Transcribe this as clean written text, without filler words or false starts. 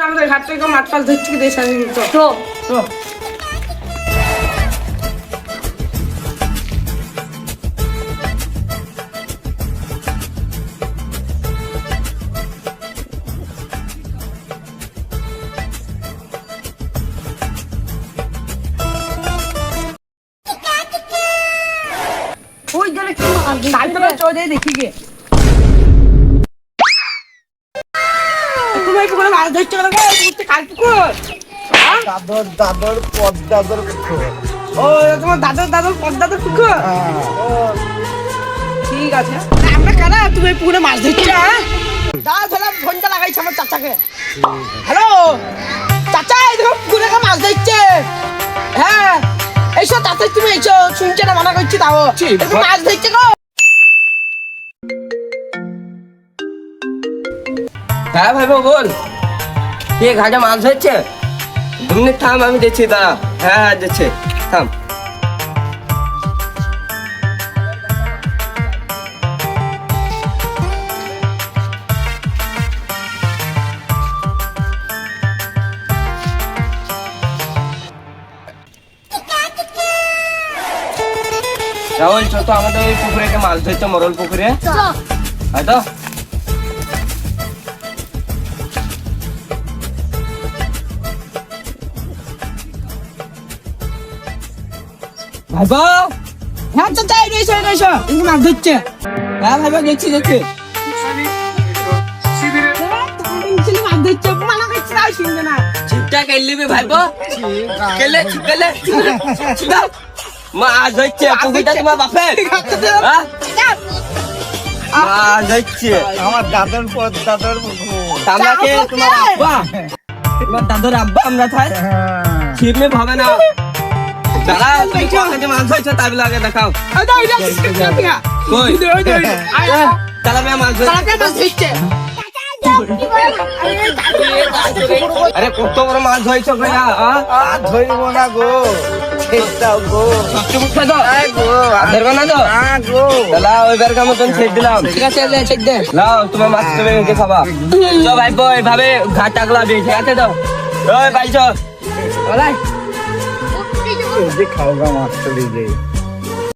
আমাদের ঘাট থেকে মাছ ফাছ ধরছি দেশ আসি তো তো ওই জলে কি মাছ তারপরে চলে দেখি গে তুমি পুকুরে মাছ ধরছো কেন গো? পুকুরতে কার পুকুর? দাদর পদ্মাদর পুকুর। ও তোমার দাদর পদ্মাদর পুকুর? ও ঠিক আছে। আমরা কারা তুমি এই পুকুরে মাছ ধরছো? হ্যাঁ দাও তাহলে ফোনটা লাগাইছি আমার চাচাকে। হ্যালো চাচা, এই দেখো পুকুরে মাছ ধরছে। হ্যাঁ এইসব চাচা তুমি এইসব শুনছে না, মানা করছি তাও মাছ ধরছে গো। হ্যাঁ ভাই বল, কে ঘাটে মাছ ধরছে? 2 মিনিট থাম, আমি দেখছি, দাঁড়া। হ্যাঁ যাচ্ছে, থাম। রাহুল চ তো আমাদের ওই পুকুরে মাছ ধরছে, মরল পুকুরে। হয়তো ভাইবা। হ্যাঁ চাচা এসো এসো, কিন্তু মাছ ধরছে। হ্যাঁ ভাইবা, দেখছি দেখছি। মাছ ধরছে, মানা করছি তাও শুনবে না। ছিপটা কেলিবি ভাইবা, কেলে কেলে মাছ ধরছে পুকুরটা তোমার বাপের। হ্যাঁ মাছ ধরছে আমার দাদর পদ্মাদর পুকুর। আমাকে তোমার আব্বা, তোমার দাদুর আব্বা আমরা থাই ছিপ মে ভাবে না। দাঁড়া, তুমি কোথায় মাছ ধরছো তাই লাগে দেখাও। কই তাহলে আমি মাছ ধরছি। আরে কত বড় মাছ ধরছো ভাইয়া? আর ধরবো না গো, ছেড়টাও গো। সত্যি মুখে তো গো ধরবে না তো? গো তাহলে ওইবার কাম মতন ছেড়ে দিলাম। ঠিক আছে ছেড়ে দে। লাও তোমার মাছ তুমি এঁকে খাবা। চো ভাই বই ভাবে ঘাট টাকলাবি, ঠিক আছে তো? ওই ভাই চো বলাই এই যে খাওয়া মাছ চলে যায়।